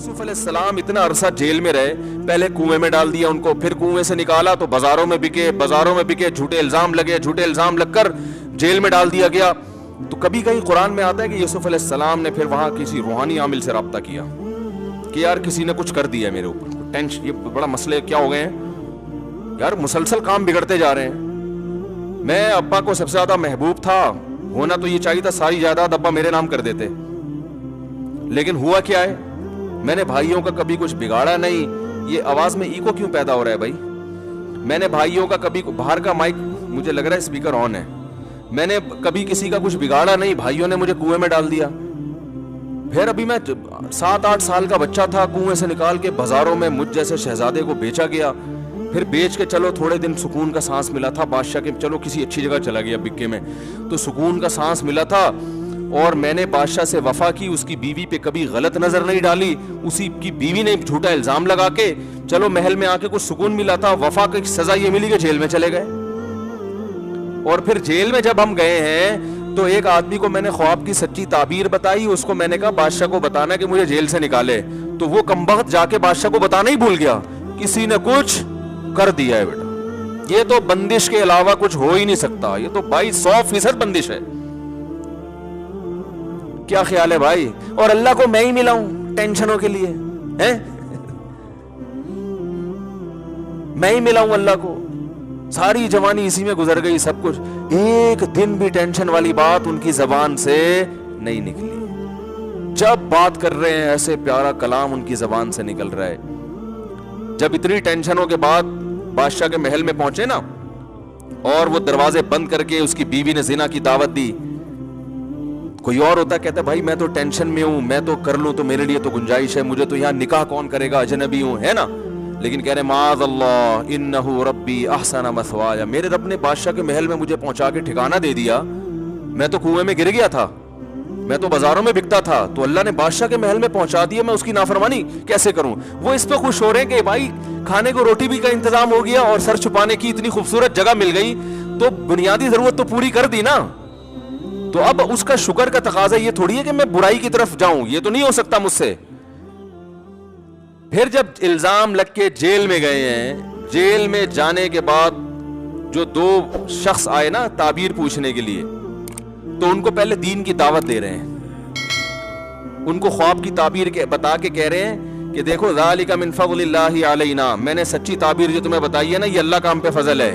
یوسف علیہ السلام اتنا عرصہ جیل میں رہے, پہلے کنویں میں ڈال دیا ان کو, پھر کنویں سے نکالا تو بازاروں میں بکے, جھوٹے الزام لگ کر جیل میں ڈال دیا گیا. تو کبھی کہیں قرآن میں آتا ہے کہ یوسف علیہ السلام نے پھر وہاں کسی روحانی عامل سے رابطہ کیا کہ یار کسی نے کچھ کر دیا میرے اوپر, ٹینشن, یہ بڑا مسئلے کیا ہو گئے ہیں یار, مسلسل کام بگڑتے جا رہے ہیں. میں ابا کو سب سے زیادہ محبوب تھا, ہونا تو یہ چاہیے تھا ساری جائیداد ابا میرے نام کر دیتے, لیکن ہوا کیا ہے, میں نے بھائیوں کا کبھی کچھ بگاڑا نہیں. یہ آواز میں ایکو کیوں پیدا ہو رہا ہے بھائی؟ میں نے بھائیوں کا کبھی, باہر کا مائک مجھے لگ رہا ہے اسپیکر آن ہے, میں نے کبھی کسی کا کچھ بگاڑا نہیں, بھائیوں نے مجھے کنویں میں ڈال دیا. پھر ابھی میں 7-8 سال کا بچہ تھا, کنویں سے نکال کے بازاروں میں مجھ جیسے شہزادے کو بیچا گیا, پھر بیچ کے چلو تھوڑے دن سکون کا سانس ملا تھا بادشاہ کے, چلو کسی اچھی جگہ چلا گیا بکے میں, تو سکون کا سانس ملا تھا. اور میں نے بادشاہ سے وفا کی, اس کی بیوی پہ کبھی غلط نظر نہیں ڈالی, اسی کی بیوی نے جھوٹا الزام لگا کے چلو محل میں آ کے کچھ سکون ملا تھا. وفا کی سزا یہ ملی کہ جیل میں چلے گئے. اور پھر جیل میں جب ہم گئے ہیں تو ایک آدمی کو میں نے خواب کی سچی تعبیر بتائی, اس کو میں نے کہا بادشاہ کو بتانا کہ مجھے جیل سے نکالے, تو وہ کمبخت جا کے بادشاہ کو بتانا ہی بھول گیا, کسی نے کچھ کر دیا ہے بیٹا. یہ تو بندش کے علاوہ کچھ ہو ہی نہیں سکتا, یہ تو بھائی 100% بندش ہے. کیا خیال ہے بھائی؟ اور اللہ کو میں ہی ملا ہوں ٹینشنوں کے لیے, میں ہی ملا ہوں اللہ کو, ساری جوانی اسی میں گزر گئی, سب کچھ, ایک دن بھی ٹینشن والی بات ان کی زبان سے نہیں نکلی. جب بات کر رہے ہیں ایسے پیارا کلام ان کی زبان سے نکل رہا ہے. جب اتنی ٹینشنوں کے بعد بادشاہ کے محل میں پہنچے نا, اور وہ دروازے بند کر کے اس کی بیوی نے زنا کی دعوت دی, کوئی اور ہوتا کہتا بھائی میں تو ٹینشن میں ہوں, میں تو کر لوں, تو میرے لیے تو گنجائش ہے, مجھے تو یہاں نکاح کون کرے گا, اجنبی ہوں, ہے نا. لیکن کہہ رہے معاذ اللہ انہ ربی احسن مثوایا, میرے رب نے بادشاہ کے محل میں مجھے پہنچا کے ٹھکانہ دے دیا, میں تو کنویں میں گر گیا تھا, میں تو بازاروں میں بکتا تھا, تو اللہ نے بادشاہ کے محل میں پہنچا دیا, میں اس کی نافرمانی کیسے کروں. وہ اس پہ خوش ہو رہے ہیں کہ بھائی کھانے کو روٹی بھی کا انتظام ہو گیا اور سر چھپانے کی اتنی خوبصورت جگہ مل گئی, تو بنیادی ضرورت تو پوری کر دی نا. تو اب اس کا شکر کا تقاضا یہ تھوڑی ہے کہ میں برائی کی طرف جاؤں, یہ تو نہیں ہو سکتا مجھ سے. پھر جب الزام لگ کے جیل میں گئے ہیں, جیل میں جانے کے بعد جو 2 شخص آئے نا تعبیر پوچھنے کے لیے, تو ان کو پہلے دین کی دعوت دے رہے ہیں, ان کو خواب کی تعبیر بتا کے کہہ رہے ہیں کہ دیکھو ذالک من فضل اللہ علینا, میں نے سچی تعبیر جو تمہیں بتائی ہے نا, یہ اللہ کا ہم پہ فضل ہے,